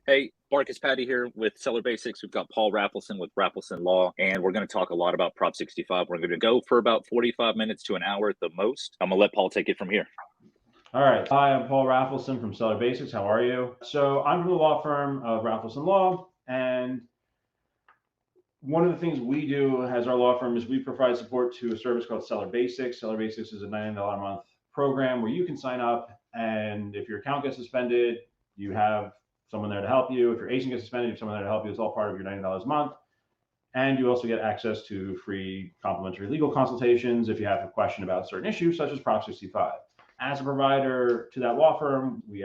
Hey, Marcus Patty here with SellerBasics. We've got Paul Raffleson with Raffleson Law, and we're going to talk a lot about Prop 65. We're going to go for about 45 minutes to an hour at the most. I'm going to let Paul take it from here. All right. Hi, I'm Paul Raffleson from SellerBasics. How are you? So I'm from the law firm of Raffleson Law, and one of the things we do as our law firm is we provide support to a service called SellerBasics. SellerBasics is a $99 a month program where you can sign up, and if your account gets suspended, you have someone there to help you. If your agent gets suspended, you have someone there to help you. It's all part of your $99 a month. And you also get access to free complimentary legal consultations if you have a question about a certain issue, such as Prop 65. As a provider to that law firm, we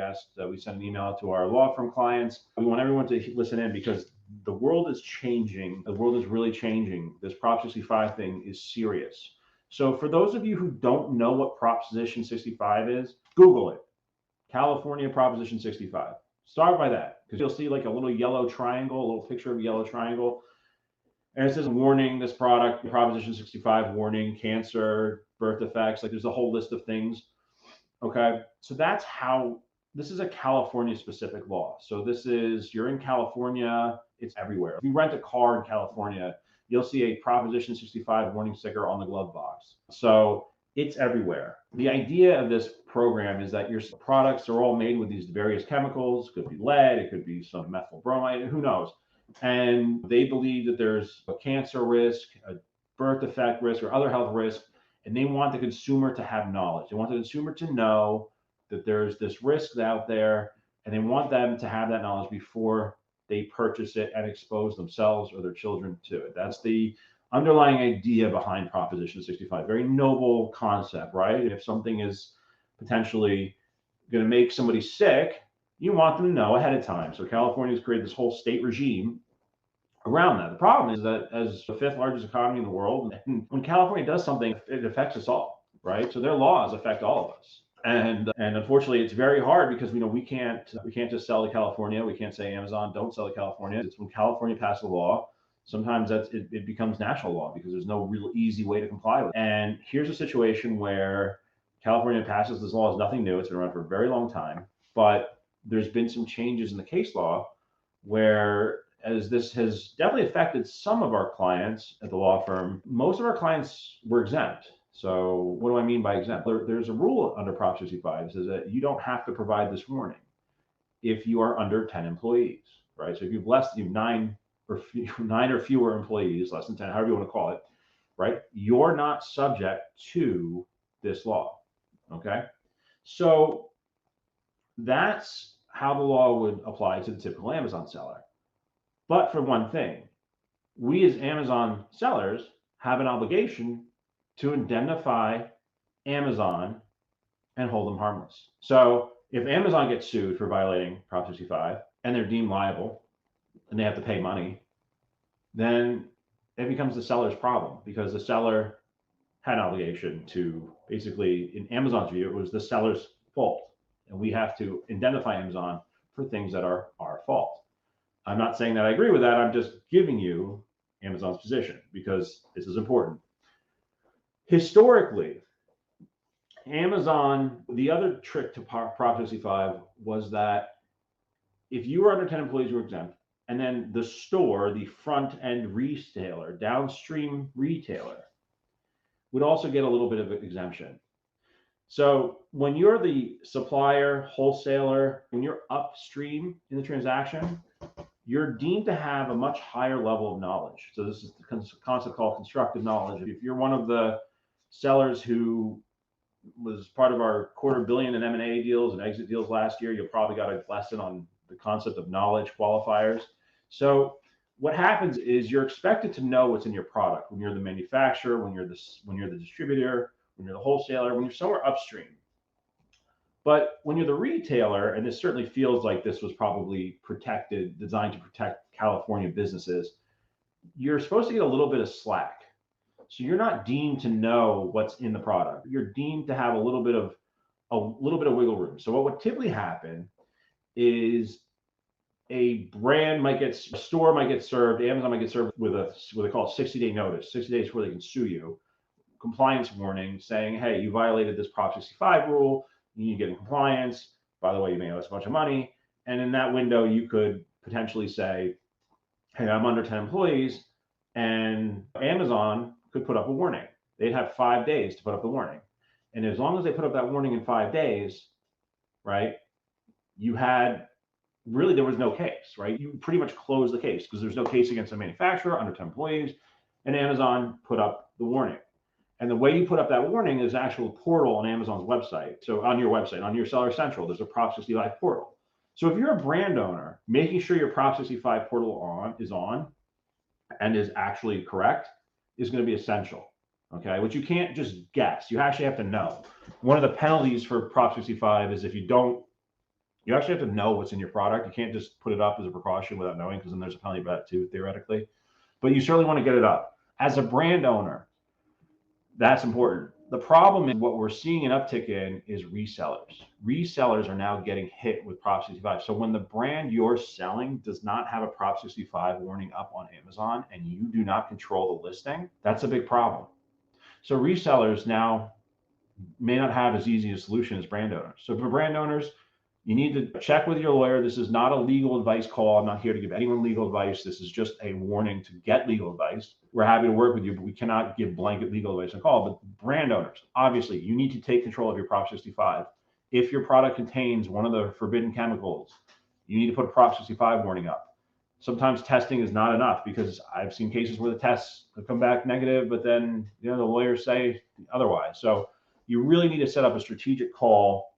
send an email to our law firm clients. We want everyone to listen in because the world is changing. The world is really changing. This Prop 65 thing is serious. So for those of you who don't know what Proposition 65 is, Google it. California Proposition 65. Start by that, because you'll see like a little yellow triangle, a little picture of a yellow triangle. And it says, warning, this product, Proposition 65, warning, cancer, birth defects. Like there's a whole list of things. Okay, so that's how, this is a California specific law. So this is, you're in California, it's everywhere. If you rent a car in California, you'll see a Proposition 65 warning sticker on the glove box. So it's everywhere. The idea of this program is that your products are all made with these various chemicals. It could be lead, it could be some methyl bromide, who knows. And they believe that there's a cancer risk, a birth defect risk, or other health risk. And they want the consumer to have knowledge. They want the consumer to know that there's this risk out there, and they want them to have that knowledge before they purchase it and expose themselves or their children to it. That's the underlying idea behind Proposition 65. Very noble concept, right? If something is potentially going to make somebody sick, you want them to know ahead of time. So California has created this whole state regime around that. The problem is that as the fifth largest economy in the world, and when California does something, it affects us all, right? So their laws affect all of us. And unfortunately, it's very hard because we can't just sell to California. We can't say Amazon, don't sell to California. It's when California passes a law, sometimes it becomes national law because there's no real easy way to comply with it. And here's a situation where California passes this law. It's nothing new. It's been around for a very long time, but there's been some changes in the case law where, as this has definitely affected some of our clients at the law firm, most of our clients were exempt. So what do I mean by exempt? There's a rule under Prop 65 that says that you don't have to provide this warning if you are under 10 employees, right? So if you've nine or fewer employees, less than 10, however you want to call it, right? You're not subject to this law, okay? So that's how the law would apply to the typical Amazon seller. But for one thing, we as Amazon sellers have an obligation to indemnify Amazon and hold them harmless. So if Amazon gets sued for violating Prop 65 and they're deemed liable and they have to pay money, then it becomes the seller's problem because the seller had an obligation to, basically, in Amazon's view, it was the seller's fault. And we have to indemnify Amazon for things that are our fault. I'm not saying that I agree with that. I'm just giving you Amazon's position because this is important. Historically, Amazon, the other trick to Prop 65 was that if you were under 10 employees, you were exempt. And then the store, the front end retailer, downstream retailer, would also get a little bit of an exemption. So when you're the supplier, wholesaler, when you're upstream in the transaction, you're deemed to have a much higher level of knowledge. So this is the concept called constructive knowledge. If you're one of the sellers who was part of our $250 million in M&A deals and exit deals last year, you probably got a lesson on the concept of knowledge qualifiers. So what happens is you're expected to know what's in your product when you're the manufacturer, when you're the distributor, when you're the wholesaler, when you're somewhere upstream. But when you're the retailer, and this certainly feels like this was probably designed to protect California businesses, you're supposed to get a little bit of slack. So you're not deemed to know what's in the product. You're deemed to have a little bit of wiggle room. So what would typically happen is a store might get served, Amazon might get served with what they call a 60-day notice, 60 days before they can sue you, compliance warning saying, hey, you violated this Prop 65 rule. You need to get in compliance. By the way, you may owe us a bunch of money. And in that window, you could potentially say, hey, I'm under 10 employees, and Amazon could put up a warning. They'd have 5 days to put up the warning. And as long as they put up that warning in 5 days, right, you had really, there was no case, right? You pretty much closed the case because there's no case against a manufacturer under 10 employees, and Amazon put up the warning. And the way you put up that warning is an actual portal on Amazon's website. So on your website, on your Seller Central, there's a Prop 65 portal. So if you're a brand owner, making sure your Prop 65 portal is on and is actually correct is going to be essential. Okay, which you can't just guess. You actually have to know. One of the penalties for Prop 65 is if you don't, you actually have to know what's in your product. You can't just put it up as a precaution without knowing, because then there's a penalty about it too, theoretically. But you certainly want to get it up. As a brand owner, that's important. The problem is what we're seeing an uptick in is resellers. Resellers are now getting hit with Prop 65. So when the brand you're selling does not have a Prop 65 warning up on Amazon and you do not control the listing, that's a big problem. So resellers now may not have as easy a solution as brand owners. So for brand owners, you need to check with your lawyer. This is not a legal advice call. I'm not here to give anyone legal advice. This is just a warning to get legal advice. We're happy to work with you, but we cannot give blanket legal advice on call. But brand owners, obviously, you need to take control of your Prop 65. If your product contains one of the forbidden chemicals, you need to put a Prop 65 warning up. Sometimes testing is not enough, because I've seen cases where the tests have come back negative, but then the lawyers say otherwise. So you really need to set up a strategic call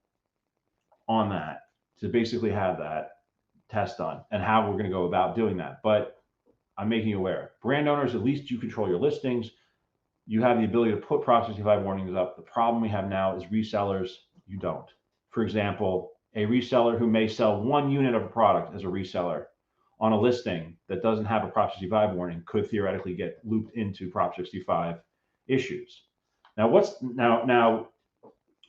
on that to basically have that test done and how we're going to go about doing that. But I'm making you aware, brand owners, at least you control your listings. You have the ability to put Prop 65 warnings up. The problem we have now is resellers, you don't. For example, a reseller who may sell 1 unit of a product as a reseller on a listing that doesn't have a Prop 65 warning could theoretically get looped into Prop 65 issues. Now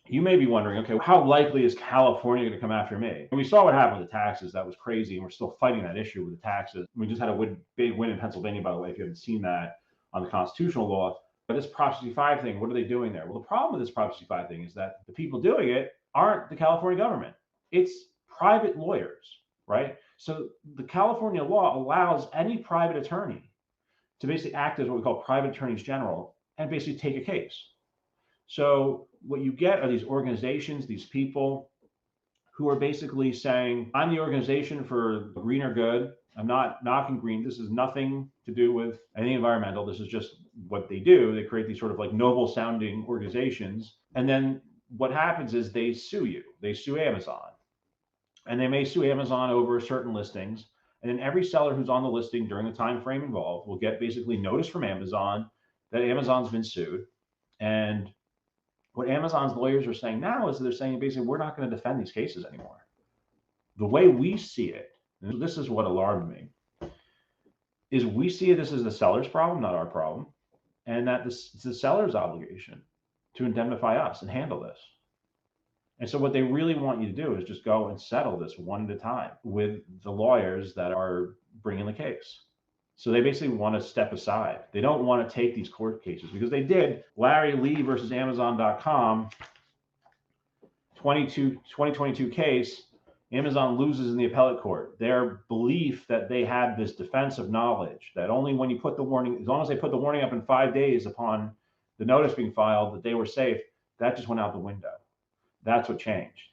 you may be wondering, okay, how likely is California going to come after me? And we saw what happened with the taxes. That was crazy. And we're still fighting that issue with the taxes. We just had a big win in Pennsylvania, by the way, if you haven't seen that, on the constitutional law. But this Prop 65 thing, what are they doing there? Well, the problem with this Prop 65 thing is that the people doing it aren't the California government. It's private lawyers, right? So the California law allows any private attorney to basically act as what we call private attorneys general and basically take a case. So what you get are these organizations, these people who are basically saying, I'm the organization for greener good. I'm not knocking green. This is nothing to do with anything environmental. This is just what they do. They create these sort of like noble sounding organizations. And then what happens is they sue you. They sue Amazon. And they may sue Amazon over certain listings. And then every seller who's on the listing during the time frame involved will get basically notice from Amazon that Amazon's been sued. And what Amazon's lawyers are saying now is they're saying basically, we're not going to defend these cases anymore. The way we see it, and this is what alarmed me, is we see this as the seller's problem, not our problem, and that this is the seller's obligation to indemnify us and handle this. And so what they really want you to do is just go and settle this one at a time with the lawyers that are bringing the case. So they basically want to step aside. They don't want to take these court cases, because they did. Larry Lee versus Amazon.com, 2022 case, Amazon loses in the appellate court. Their belief that they had this defense of knowledge, that only when you put the warning, as long as they put the warning up in 5 days upon the notice being filed, that they were safe, that just went out the window. That's what changed.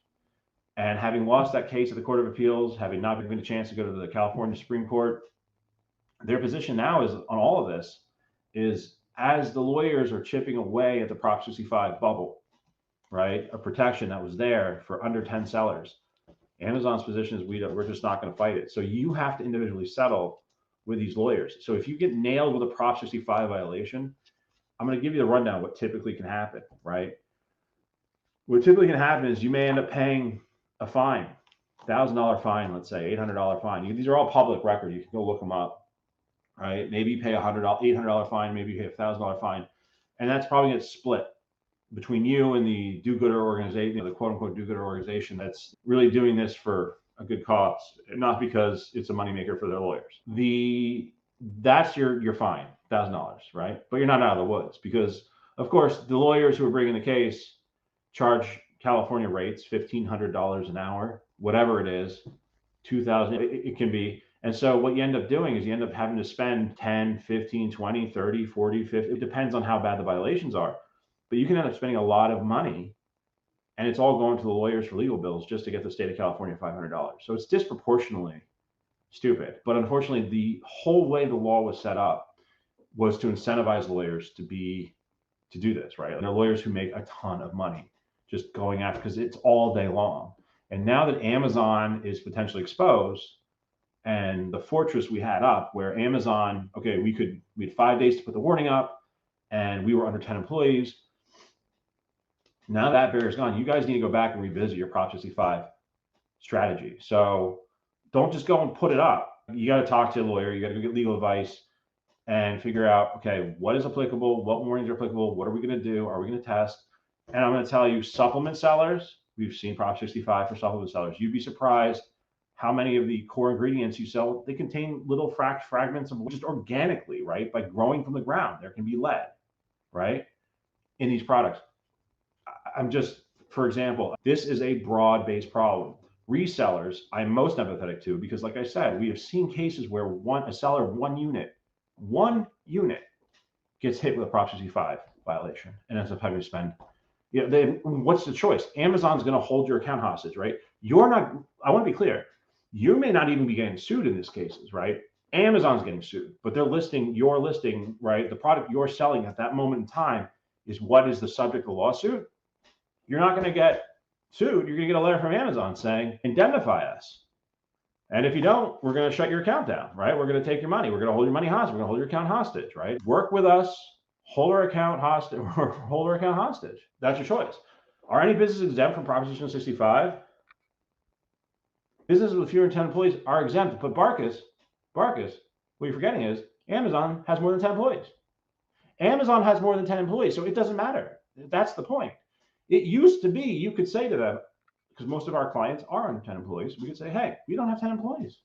And having lost that case at the Court of Appeals, having not been given a chance to go to the California Supreme Court, their position now is on all of this is, as the lawyers are chipping away at the Prop 65 bubble, right, a protection that was there for under 10 sellers, Amazon's position is we're just not going to fight it. So you have to individually settle with these lawyers. So if you get nailed with a Prop 65 violation, I'm going to give you the rundown of what typically can happen, right? What typically can happen is you may end up paying a fine, $1,000 fine, let's say, $800 fine. These are all public record. You can go look them up. Right? Maybe you pay $800 fine, maybe you pay $1,000 fine. And that's probably going to split between you and the do-gooder organization, the quote-unquote do-gooder organization that's really doing this for a good cause, not because it's a moneymaker for their lawyers. That's your fine, $1,000, right? But you're not out of the woods, because, of course, the lawyers who are bringing the case charge California rates, $1,500 an hour, whatever it is, $2,000 it can be. And so what you end up doing is you end up having to spend 10, 15, 20, 30, 40, 50. It depends on how bad the violations are. But you can end up spending a lot of money, and it's all going to the lawyers for legal bills just to get the state of California $500. So it's disproportionately stupid. But unfortunately, the whole way the law was set up was to incentivize lawyers to do this, right? And there are lawyers who make a ton of money just going after, because it's all day long. And now that Amazon is potentially exposed, and the fortress we had up where Amazon, okay, we had 5 days to put the warning up, and we were under 10 employees. Now that barrier is gone. You guys need to go back and revisit your Prop 65 strategy. So don't just go and put it up. You got to talk to a lawyer. You got to go get legal advice and figure out, okay, what is applicable? What warnings are applicable? What are we going to do? Are we going to test? And I'm going to tell you, supplement sellers, we've seen Prop 65 for supplement sellers. You'd be surprised how many of the core ingredients you sell, they contain little fragments of just organically, right? By growing from the ground, there can be lead, right? In these products. I'm just, for example, this is a broad-based problem. Resellers, I'm most empathetic to, because like I said, we have seen cases where a seller, one unit gets hit with a Prop 65 violation and ends up having to spend, what's the choice? Amazon's going to hold your account hostage, right? You're not, I want to be clear, you may not even be getting sued in these cases, right? Amazon's getting sued, but they're listing your listing, right? The product you're selling at that moment in time is what is the subject of the lawsuit. You're not going to get sued. You're going to get a letter from Amazon saying, indemnify us. And if you don't, we're going to shut your account down, right? We're going to take your money. We're going to hold your money hostage. We're going to hold your account hostage, right? Work with us, hold our account hostage, or hold our account hostage. That's your choice. Are any businesses exempt from Proposition 65? Businesses with fewer than 10 employees are exempt. But Barkus, what you're forgetting is Amazon has more than 10 employees. Amazon has more than 10 employees, so it doesn't matter. That's the point. It used to be, you could say to them, because most of our clients are under 10 employees, we could say, hey, we don't have 10 employees.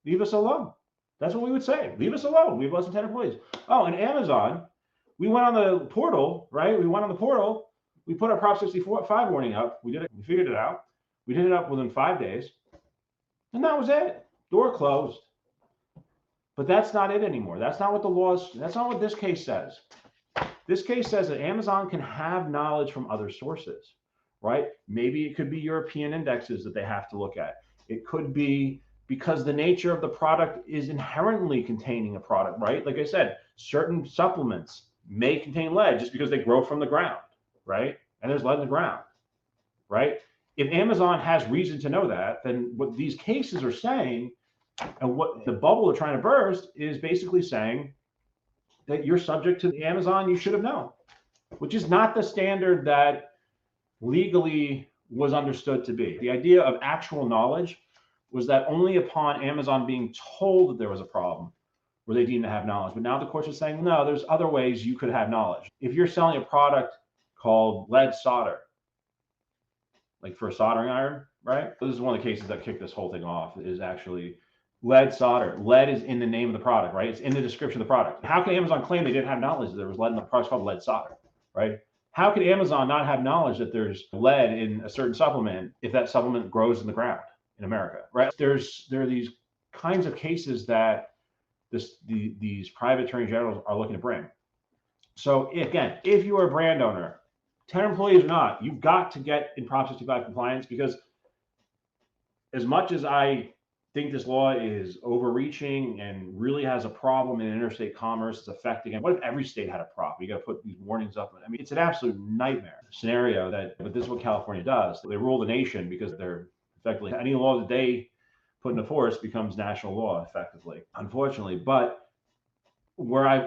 Leave us alone. That's what we would say. Leave us alone. We have less than 10 employees. Oh, and Amazon, we went on the portal, right? We went on the portal. We put our Prop 65 warning up. We did it. We figured it out. We did it up within 5 days. And that was it. Door closed. But that's not it anymore. That's not what that's not what this case says. This case says that Amazon can have knowledge from other sources, right? Maybe it could be European indexes that they have to look at. It could be because the nature of the product is inherently containing a product, right? Like I said, certain supplements may contain lead just because they grow from the ground, right? And there's lead in the ground, right? If Amazon has reason to know that, then what these cases are saying and what the bubble they're trying to burst is basically saying that you're subject to Amazon, you should have known, which is not the standard that legally was understood to be. The idea of actual knowledge was that only upon Amazon being told that there was a problem were they deemed to have knowledge. But now the courts are saying, no, there's other ways you could have knowledge. If you're selling a product called lead solder, like for a soldering iron, right? This is one of the cases that kicked this whole thing off, is actually lead solder. Lead is in the name of the product, right? It's in the description of the product. How can Amazon claim they didn't have knowledge that there was lead in the product called lead solder, right? How could Amazon not have knowledge that there's lead in a certain supplement if that supplement grows in the ground in America, right? There are these kinds of cases that these private attorney generals are looking to bring. So again, if you are a brand owner, 10 employees or not, you've got to get in Prop 65 compliance, because as much as I think this law is overreaching and really has a problem in interstate commerce, it's affecting it. What if every state had a prop? You got to put these warnings up. I mean, it's an absolute nightmare scenario but this is what California does. They rule the nation because they're effectively, any law that they put into force becomes national law effectively, unfortunately. But where I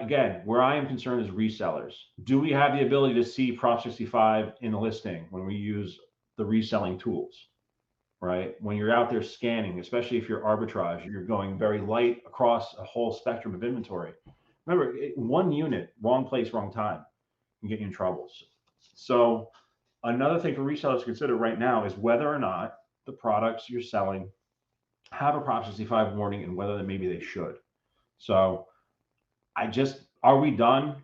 am concerned is resellers. Do we have the ability to see Prop 65 in the listing when we use the reselling tools? Right? When you're out there scanning, especially if you're arbitrage, you're going very light across a whole spectrum of inventory. Remember, one unit, wrong place, wrong time can get you in trouble. So another thing for resellers to consider right now is whether or not the products you're selling have a Prop 65 warning, and whether maybe they should. So are we done?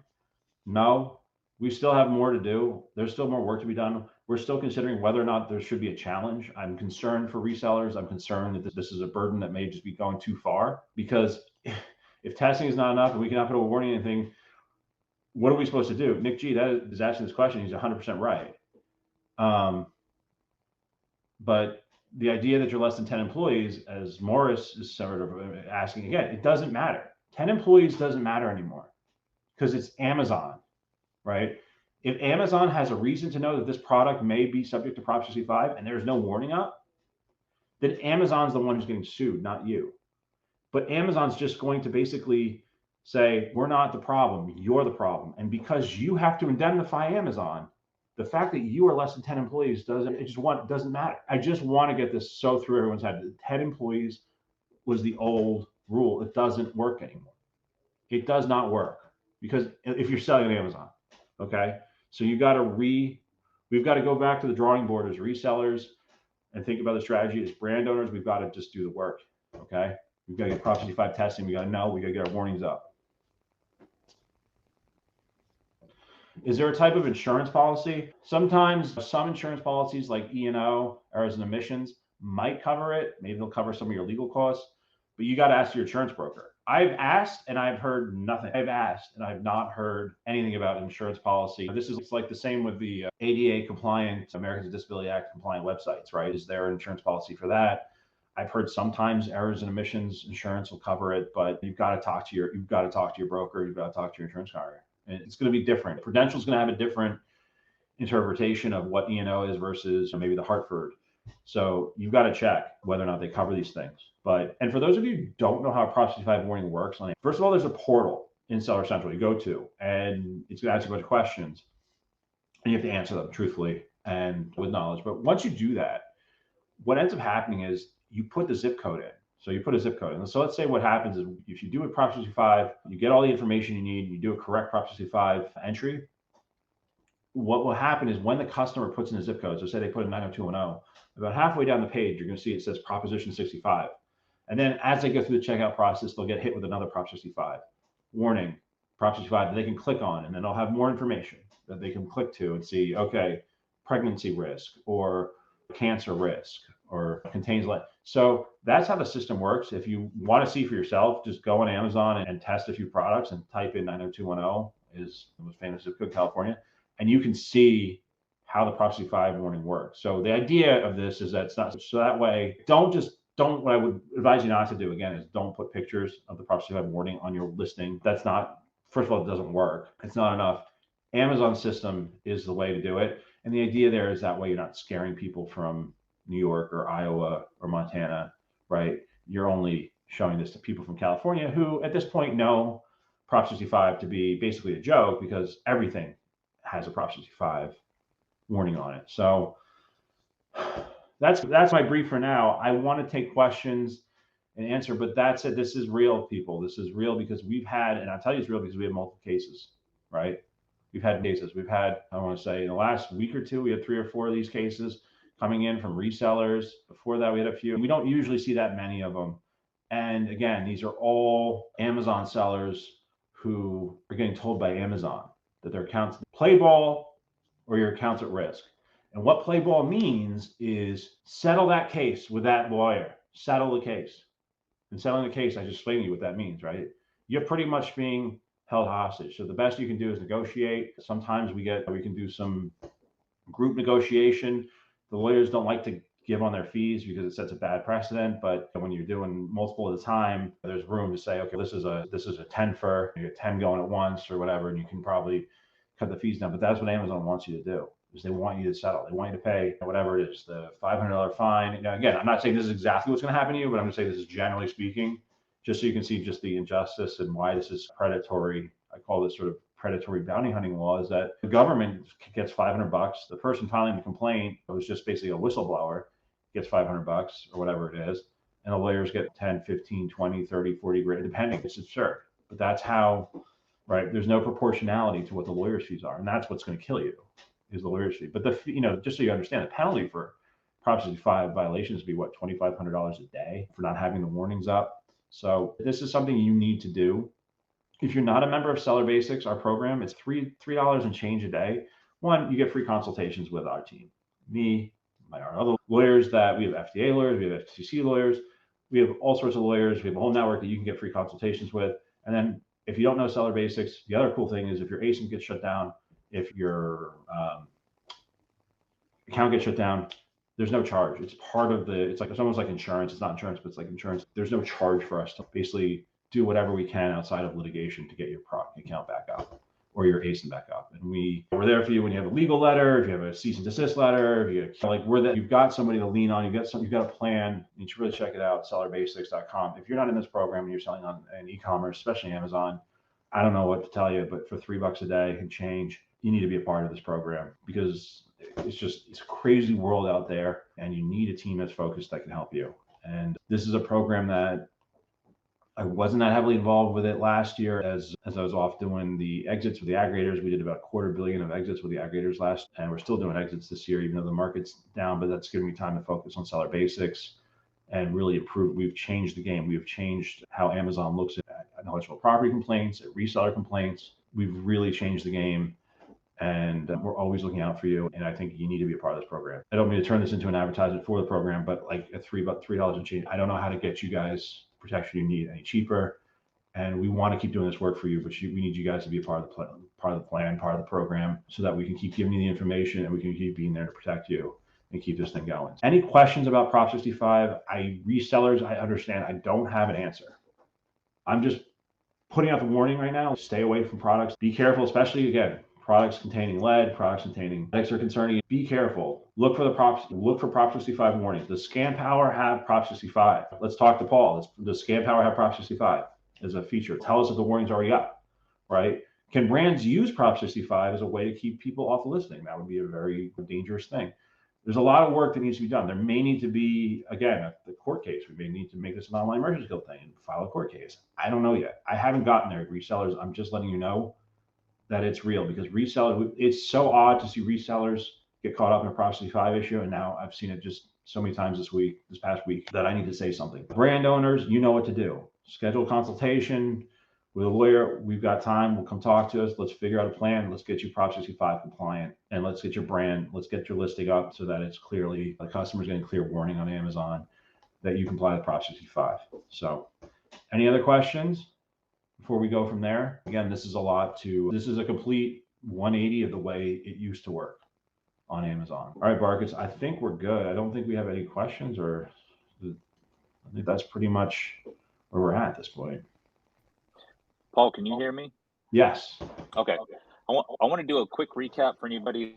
No, we still have more to do. There's still more work to be done. We're still considering whether or not there should be a challenge. I'm concerned for resellers. I'm concerned that this is a burden that may just be going too far, because if testing is not enough and we cannot put a warning or anything, what are we supposed to do? Nick G that is asking this question. He's 100% right. But the idea that you're less than 10 employees, as Morris is sort of asking again, it doesn't matter. 10 employees doesn't matter anymore because it's Amazon, right? If Amazon has a reason to know that this product may be subject to Prop 65 and there's no warning up, then Amazon's the one who's getting sued, not you. But Amazon's just going to basically say, we're not the problem, you're the problem. And because you have to indemnify Amazon, the fact that you are less than 10 employees doesn't matter. I just want to get this so through everyone's head. 10 employees was the old rule. It doesn't work anymore. It does not work, because if you're selling on Amazon, okay? So we've got to go back to the drawing board as resellers and think about the strategy. As brand owners, we've got to just do the work, okay? We've got to get Prop 65 testing. We got to get our warnings up. Is there a type of insurance policy? Sometimes some insurance policies like E&O, errors and omissions, might cover it. Maybe they'll cover some of your legal costs, but you got to ask your insurance broker. I've asked and I've heard nothing. I've asked and I've not heard anything about insurance policy. It's like the same with the ADA compliant, Americans with Disability Act compliant websites, right? Is there an insurance policy for that? I've heard sometimes errors and omissions insurance will cover it, but you've got to talk to your broker. You've got to talk to your insurance carrier. And it's going to be different. Prudential's going to have a different interpretation of what E&O is versus maybe the Hartford. So you've got to check whether or not they cover these things. And for those of you who don't know how a Prop 65 warning works, first of all, there's a portal in Seller Central you go to, and it's going to ask you a bunch of questions, and you have to answer them truthfully and with knowledge. But once you do that, what ends up happening is you put the zip code in. So you put a zip code in. So let's say what happens is if you do a Prop 65, you get all the information you need, you do a correct Prop 65 entry, what will happen is when the customer puts in a zip code, so say they put in 90210, about halfway down the page, you're going to see it says Proposition 65. And then as they go through the checkout process, they'll get hit with another Prop 65. Warning, Prop 65 that they can click on, and then they'll have more information that they can click to and see, okay, pregnancy risk or cancer risk or contains lead. So that's how the system works. If you want to see for yourself, just go on Amazon and test a few products and type in 90210 is the most famous zip code, California, and you can see how the Prop 65 warning works. So the idea of this is that it's not, so that way, what I would advise you not to do again is don't put pictures of the Prop 65 warning on your listing. That's not, first of all, it doesn't work. It's not enough. Amazon's system is the way to do it. And the idea there is that way you're not scaring people from New York or Iowa or Montana, right? You're only showing this to people from California who at this point know Prop 65 to be basically a joke because everything has a Prop 65 warning on it. So that's my brief for now. I want to take questions and answer, but that's it. This is real, people. This is real because we've had, and I'll tell you it's real because we have multiple cases, right? We've had cases. We've had, I want to say in the last week or two, we had 3 or 4 of these cases coming in from resellers. Before that, we had a few. We don't usually see that many of them. And again, these are all Amazon sellers who are getting told by Amazon that their accounts play ball or your account's at risk. And what play ball means is settle that case with that lawyer, settle the case. And settling the case, I just explained to you what that means, right? You're pretty much being held hostage. So the best you can do is negotiate. Sometimes we can do some group negotiation. The lawyers don't like to give on their fees because it sets a bad precedent. But when you're doing multiple at a time, there's room to say, okay, this is a 10 for, you get 10 going at once or whatever, and you can probably cut the fees down. But that's what Amazon wants you to do, is they want you to settle. They want you to pay whatever it is, the $500 fine. Now, again, I'm not saying this is exactly what's going to happen to you, but I'm going to say this is generally speaking, just so you can see just the injustice and why this is predatory. I call this sort of predatory bounty hunting law, is that the government gets $500. The person filing the complaint, it was just basically a whistleblower, gets $500 or whatever it is. And the lawyers get 10, 15, 20, 30, 40 grand, depending. It's absurd. But that's how, right? There's no proportionality to what the lawyer's fees are. And that's what's going to kill you, is the lawyer's fee. But just so you understand, the penalty for Prop 65 violations would be what, $2,500 a day for not having the warnings up. So this is something you need to do. If you're not a member of SellerBasics, our program, it's $3 and change a day. One, you get free consultations with our team. me, our other lawyers that we have FDA lawyers, we have FTC lawyers, we have all sorts of lawyers. We have a whole network that you can get free consultations with. And then if you don't know SellerBasics, the other cool thing is if your ASIN gets shut down, if your account gets shut down, there's no charge. It's part of it's almost like insurance. It's not insurance, but it's like insurance. There's no charge for us to basically do whatever we can outside of litigation to get your account back up or your ASIN back up. And we're there for you when you have a legal letter, if you have a cease and desist letter, if you've got somebody to lean on, you've got a plan. You should really check it out, sellerbasics.com. If you're not in this program and you're selling on an e-commerce, especially Amazon, I don't know what to tell you, but for $3 a day and change, you need to be a part of this program because it's a crazy world out there and you need a team that's focused that can help you. And this is a program that I wasn't that heavily involved with it last year as I was off doing the exits with the aggregators. We did about $250 million of exits with the aggregators and we're still doing exits this year, even though the market's down, but that's giving me time to focus on SellerBasics and really improve. We've changed the game. We've changed how Amazon looks at intellectual property complaints, at reseller complaints. We've really changed the game. And we're always looking out for you. And I think you need to be a part of this program. I don't mean to turn this into an advertisement for the program, but like at $3 and change, I don't know how to get you guys the protection you need any cheaper. And we want to keep doing this work for you, but we need you guys to be a part of the plan, part of the program, so that we can keep giving you the information and we can keep being there to protect you and keep this thing going. Any questions about Prop 65? Resellers, I understand. I don't have an answer. I'm just putting out the warning right now. Stay away from products. Be careful, especially again, products containing lead, products containing legs are concerning. Be careful. Look for Prop 65 warnings. Does Scan Power have Prop 65? Let's talk to Paul. Does Scan Power have Prop 65 as a feature? Tell us if the warning's already up, right? Can brands use Prop 65 as a way to keep people off the listing? That would be a very dangerous thing. There's a lot of work that needs to be done. There may need to be, again, the court case. We may need to make this an online merchants guild thing and file a court case. I don't know yet. I haven't gotten there, resellers. I'm just letting you know that it's real because resellers, it's so odd to see resellers get caught up in a Prop 65 issue. And now I've seen it just so many times this past week, that I need to say something. Brand owners, you know what to do. Schedule a consultation with a lawyer. We've got time. We'll come talk to us. Let's figure out a plan. Let's get you Prop 65 compliant and let's get your brand, let's get your listing up so that it's clearly, the customer's getting clear warning on Amazon that you comply with Prop 65. So any other questions before we go from there? Again, this is a complete 180 of the way it used to work on Amazon. All right, Barkis, I think we're good. I don't think we have any questions, or I think that's pretty much where we're at this point. Paul, can you hear me? Yes. Okay. I want to do a quick recap for anybody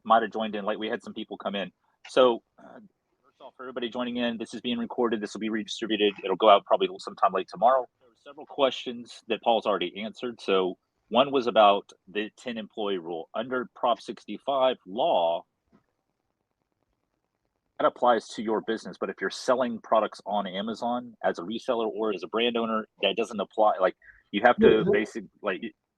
might have joined in late. We had some people come in. So first off, for everybody joining in, this is being recorded. This will be redistributed. It'll go out probably sometime late tomorrow. There were several questions that Paul's already answered. So one was about the 10-employee rule. Under Prop 65 law, that applies to your business, but if you're selling products on Amazon as a reseller or as a brand owner, that doesn't apply. Like, you have to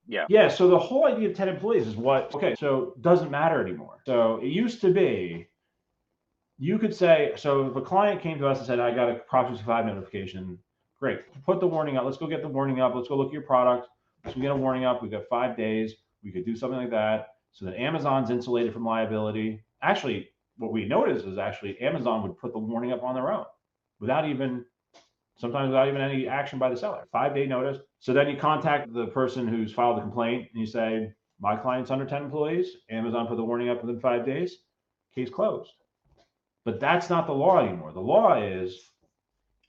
Yeah. So the whole idea of 10 employees is so it doesn't matter anymore. So it used to be, you could say, so if a client came to us and said, I got a Prop 65 notification, great, put the warning up. Let's go get the warning up. Let's go look at your product. Let's get a warning up. We've got 5 days. We could do something like that so that Amazon's insulated from liability. Actually, what we noticed is Amazon would put the warning up on their own sometimes without even any action by the seller. 5-day notice. So then you contact the person who's filed the complaint and you say, my client's under 10 employees. Amazon put the warning up within 5 days. Case closed. But that's not the law anymore. The law is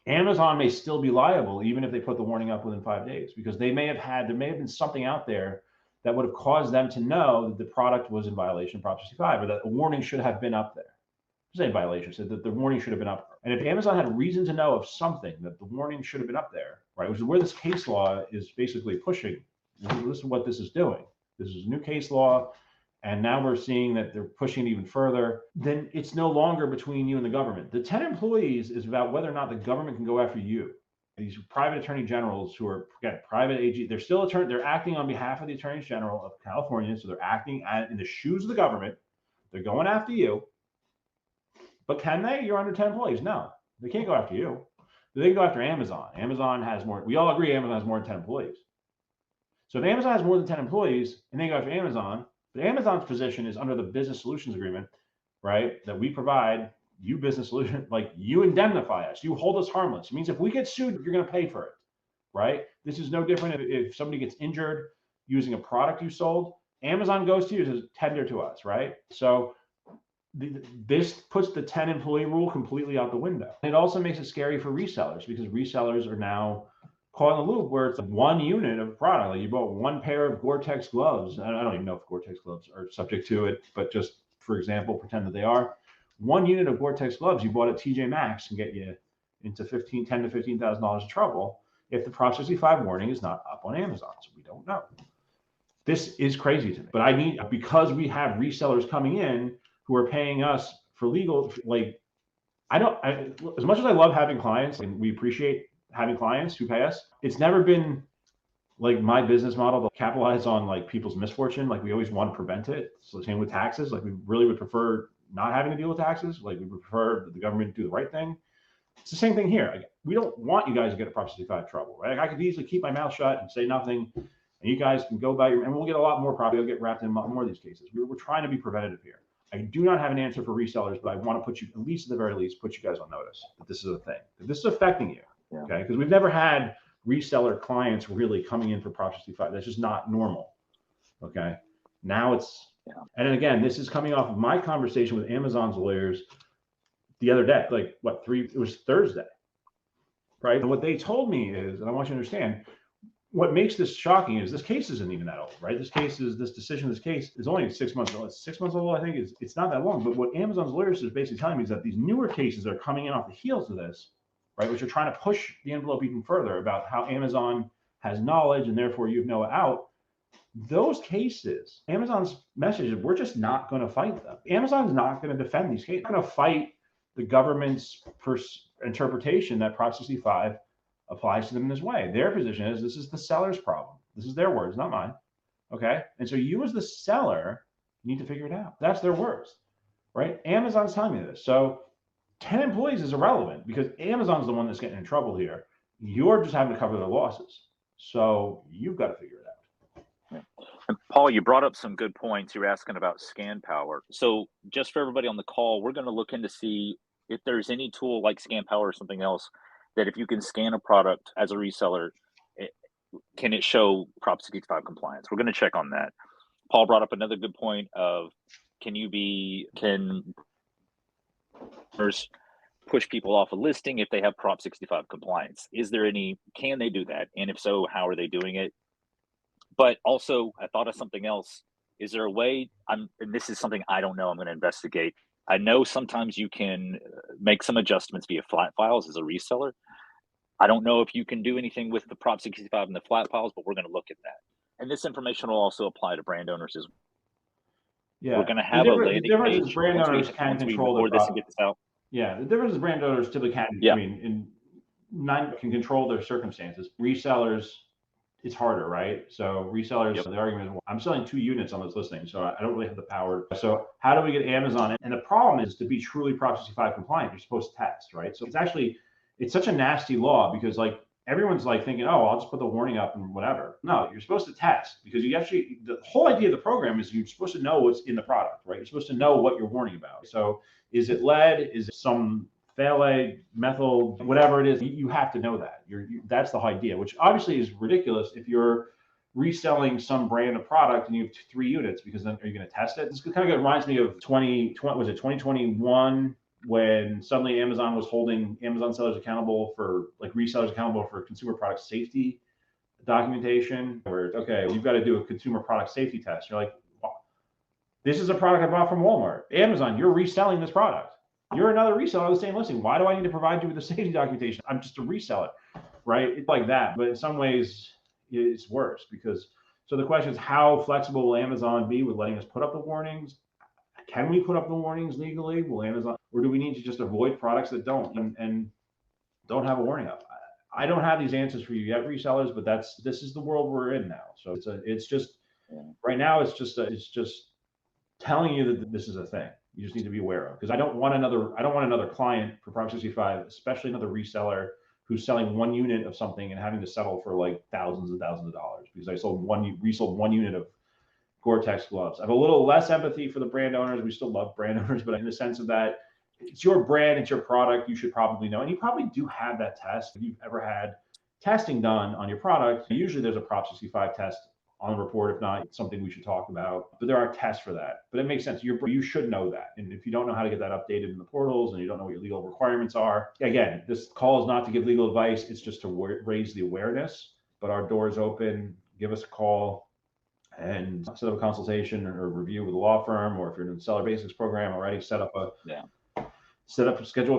Amazon may still be liable even if they put the warning up within 5 days, because there may have been something out there that would have caused them to know that the product was in violation of Prop 65, or that a warning should have been up there. There's any violation, so that the warning should have been up there. And if Amazon had reason to know of something, that the warning should have been up there, right? Which is where this case law is basically pushing. This is what this is doing. This is new case law. And now we're seeing that they're pushing it even further. Then it's no longer between you and the government. The 10 employees is about whether or not the government can go after you. These private attorney generals who are, again, private AG, they're acting on behalf of the attorneys general of California. So they're acting in the shoes of the government. They're going after you. But can they? You're under 10 employees. No, they can't go after you. They can go after Amazon. Amazon has more. We all agree Amazon has more than 10 employees. So if Amazon has more than 10 employees and they go after Amazon, But Amazon's position is under the business solutions agreement, right? That we provide you business solution, like you indemnify us, you hold us harmless. It means if we get sued, you're going to pay for it, right? This is no different if somebody gets injured using a product you sold. Amazon goes to you to tender to us, right? So this puts the 10 employee rule completely out the window. It also makes it scary for resellers because resellers are now caught in the loop where it's one unit of product. Like you bought one pair of Gore-Tex gloves. I don't even know if Gore-Tex gloves are subject to it, but just for example, pretend that they are. One unit of Gore-Tex gloves you bought at TJ Maxx can get you into $10,000 to $15,000 of trouble if the Prop 65 warning is not up on Amazon. So we don't know. This is crazy to me. But because we have resellers coming in who are paying us for legal, like as much as I love having clients and we appreciate having clients who pay us, it's never been like my business model to capitalize on like people's misfortune. Like we always want to prevent it. So the same with taxes. Like we really would prefer not having to deal with taxes. Like we would prefer that the government do the right thing. It's the same thing here. Like, we don't want you guys to get a Prop 65 trouble, right? Like, I could easily keep my mouth shut and say nothing, and you guys can go by and we'll get a lot more property. We'll get wrapped in more of these cases. We're trying to be preventative here. I do not have an answer for resellers, but I want to put you, at least at the very least, put you guys on notice that this is a thing, that this is affecting you. Yeah. Okay, because we've never had reseller clients really coming in for Prop 65. That's just not normal. Okay, now it's, and again, this is coming off of my conversation with Amazon's lawyers the other day, like it was Thursday, right? And what they told me is, and I want you to understand, what makes this shocking is this case isn't even that old, right? This case is only 6 months old. It's 6 months old, I think. It's not that long. But what Amazon's lawyers is basically telling me is that these newer cases that are coming in off the heels of this, right, which are trying to push the envelope even further about how Amazon has knowledge and therefore you have no out. Those cases, Amazon's message is we're just not going to fight them. Amazon's not going to defend these cases. They're going to fight the government's interpretation that Prop 65 applies to them in this way. Their position is this is the seller's problem. This is their words, not mine. Okay. And so you as the seller need to figure it out. That's their words, right? Amazon's telling me this. So 10 employees is irrelevant because Amazon's the one that's getting in trouble here. You're just having to cover their losses. So you've got to figure it out. Yeah. And Paul, you brought up some good points. You were asking about scan power. So just for everybody on the call, we're going to look into see if there's any tool like scan power or something else that if you can scan a product as a reseller, can it show Prop 65 compliance? We're going to check on that. Paul brought up another good point of can first push people off a listing if they have Prop 65 compliance? Can they do that? And if so, how are they doing it? But also, I thought of something else. Is there a way, and this is something I don't know, I'm going to investigate. I know sometimes you can make some adjustments via flat files as a reseller. I don't know if you can do anything with the Prop 65 and the flat files, but we're going to look at that. And this information will also apply to brand owners as well. Yeah. We're going to have a landing page brand owners can control before this and get this out. Yeah, the difference is brand owners typically can. Yeah. I mean, can control their circumstances. Resellers, it's harder, right? So resellers, the argument is, well, I'm selling 2 units on this listing, so I don't really have the power. So how do we get Amazon? And the problem is to be truly Prop 65 compliant, you're supposed to test, right? So it's such a nasty law because like everyone's like thinking, oh, I'll just put the warning up and whatever. No, you're supposed to test because the whole idea of the program is you're supposed to know what's in the product, right? You're supposed to know what you're warning about. So is it lead? Is it some phthalate, methyl, whatever it is? You have to know that. That's the idea, which obviously is ridiculous if you're reselling some brand of product and you have 3 units, because then are you going to test it? This kind of reminds me of 2021 when suddenly Amazon was holding Amazon sellers accountable for, like, resellers accountable for consumer product safety documentation, where, okay, you've got to do a consumer product safety test. You're like, well, this is a product I bought from Walmart. Amazon, you're reselling this product. You're another reseller of the same listing. Why do I need to provide you with the safety documentation? I'm just a reseller, right? It's like that. But in some ways, it's worse because, so the question is, how flexible will Amazon be with letting us put up the warnings? Can we put up the warnings legally? Will Amazon, or do we need to just avoid products that don't and don't have a warning up? I don't have these answers for you yet, resellers, but this is the world we're in now. So it's just right now, it's just telling you that this is a thing. You just need to be aware of, because I don't want another client for Prop 65, especially another reseller who's selling 1 unit of something and having to settle for like thousands and thousands of dollars because I resold one unit of Gore-Tex gloves. I have a little less empathy for the brand owners. We still love brand owners, but in the sense of that, it's your brand, it's your product, you should probably know. And you probably do have that test. If you've ever had testing done on your product, usually there's a Prop 65 test on the report. If not, it's something we should talk about. But there are tests for that. But it makes sense. You should know that. And if you don't know how to get that updated in the portals and you don't know what your legal requirements are, again, this call is not to give legal advice. It's just to raise the awareness. But our door is open. Give us a call and set up a consultation or review with a law firm, or if you're in the SellerBasics program already, schedule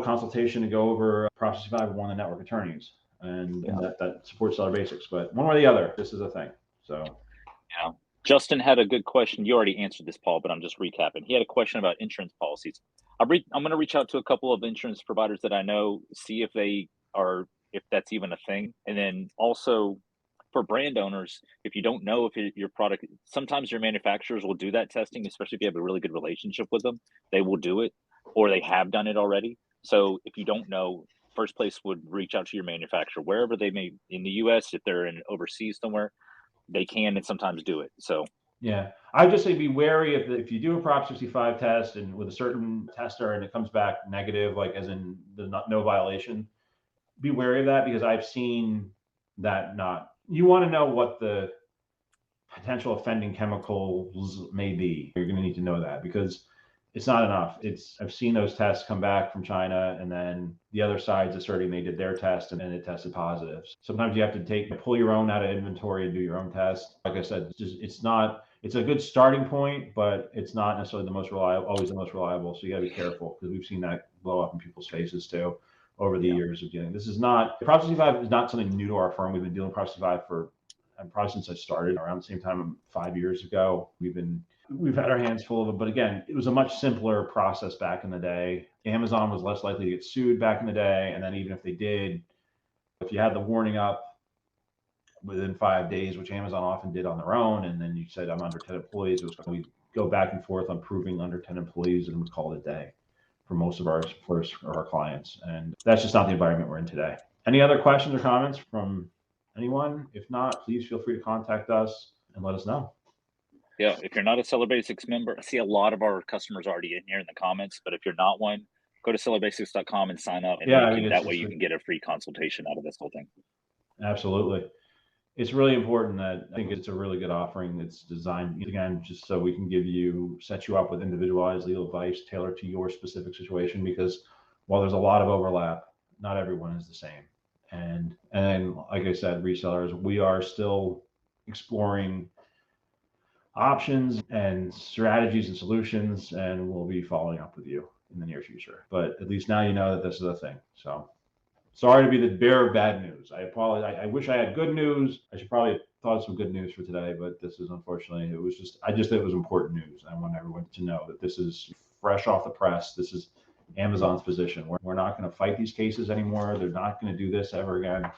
a consultation to go over Prop 65 with one of the network attorneys, and that supports SellerBasics. But one way or the other, this is a thing. So, yeah. Justin had a good question. You already answered this, Paul, but I'm just recapping. He had a question about insurance policies. I'm going to reach out to a couple of insurance providers that I know, see if that's even a thing, and then also for brand owners, if you don't know if your product, sometimes your manufacturers will do that testing, especially if you have a really good relationship with them. They will do it, or they have done it already. So if you don't know, first place would reach out to your manufacturer, wherever they may, in the US, if they're in overseas somewhere, they can and sometimes do it. So yeah, I just say be wary if you do a Prop 65 test and with a certain tester and it comes back negative, like as in no violation, be wary of that, because I've seen that you want to know what the potential offending chemicals may be. You're going to need to know that, because it's not enough. I've seen those tests come back from China, and then the other side's asserting they did their test and it tested positive. Sometimes you have to pull your own out of inventory and do your own test. Like I said, it's a good starting point, but it's not necessarily always the most reliable. So you got to be careful, because we've seen that blow up in people's faces too over the years of dealing. Prop 65 is not something new to our firm. We've been dealing with Prop 65 probably since I started around the same time 5 years ago. We've had our hands full of it, but again, it was a much simpler process back in the day. Amazon was less likely to get sued back in the day, and then even if they did, if you had the warning up within 5 days, which Amazon often did on their own, and then you said I'm under 10 employees, we go back and forth on proving under 10 employees, and we call it a day for most of our clients. And that's just not the environment we're in today. Any other questions or comments from anyone? If not, please feel free to contact us and let us know. Yeah, if you're not a SellerBasics member, I see a lot of our customers already in here in the comments, but if you're not one, go to SellerBasics.com and sign up. And that way you can get a free consultation out of this whole thing. Absolutely. It's really important that I think it's a really good offering that's designed, again, just so we can set you up with individualized legal advice tailored to your specific situation, because while there's a lot of overlap, not everyone is the same. And like I said, resellers, we are still exploring options and strategies and solutions, and we'll be following up with you in the near future. But at least now you know that this is a thing. So sorry to be the bearer of bad news. I apologize. I wish I had good news. I should probably have thought of some good news for today, but this is unfortunately, I just thought it was important news. I want everyone to know that this is fresh off the press. This is Amazon's position. We're not going to fight these cases anymore. They're not going to do this ever again.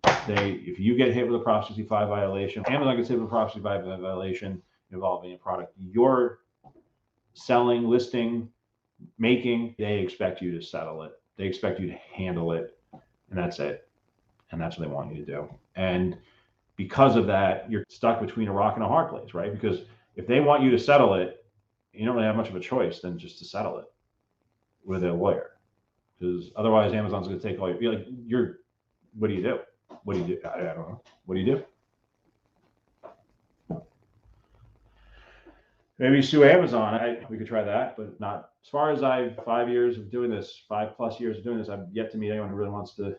If you get hit with a Prop 65 violation, Amazon gets hit with a Prop 65 violation involving a product you're selling, listing, making, they expect you to settle it. They expect you to handle it, and that's it. And that's what they want you to do. And because of that, you're stuck between a rock and a hard place, right? Because if they want you to settle it, you don't really have much of a choice than just to settle it with a lawyer, because otherwise Amazon's going to take all what do you do? What do you do? I don't know. What do you do? Maybe sue Amazon. We could try that, but not as far as 5 years of doing this, 5+ years of doing this, I've yet to meet anyone who really wants to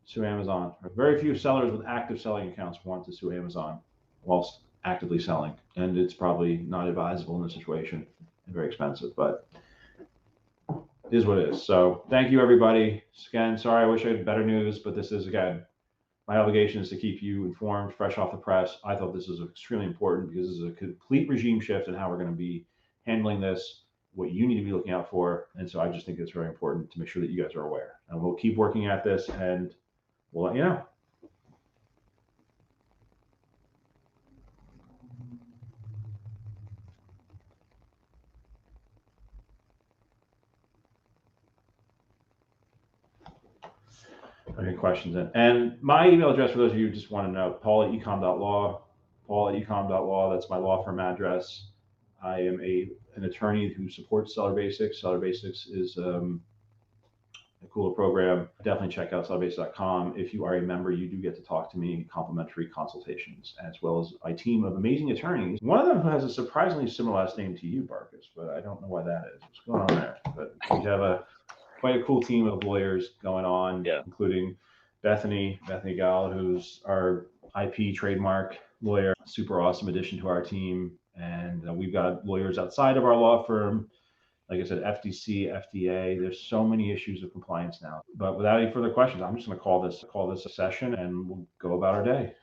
sue Amazon. Very few sellers with active selling accounts want to sue Amazon whilst actively selling, and it's probably not advisable in this situation and very expensive, but it is what it is. So thank you, everybody. Again, sorry, I wish I had better news, but this is, again, my obligation is to keep you informed, fresh off the press. I thought this was extremely important because this is a complete regime shift in how we're going to be handling this, what you need to be looking out for. And so I just think it's very important to make sure that you guys are aware. And we'll keep working at this, and we'll let you know. Any questions? And my email address, for those of you who just want to know, paul@ecom.law. paul@ecom.law. That's my law firm address. I am an attorney who supports SellerBasics. SellerBasics is a cooler program. Definitely check out SellerBasics.com. If you are a member, you do get to talk to me, complimentary consultations, as well as a team of amazing attorneys. One of them who has a surprisingly similar last name to you, Barkus, but I don't know why that is. What's going on there? But we have quite a cool team of lawyers going on, including Bethany Gall, who's our IP trademark lawyer, super awesome addition to our team. And we've got lawyers outside of our law firm, like I said, FTC, FDA. There's so many issues of compliance now. But without any further questions, I'm just going to call this a session, and we'll go about our day.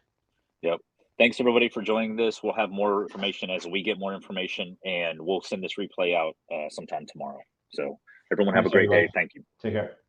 Yep. Thanks everybody for joining this. We'll have more information as we get more information, and we'll send this replay out sometime tomorrow. So everyone have a great day. Thank you. Take care.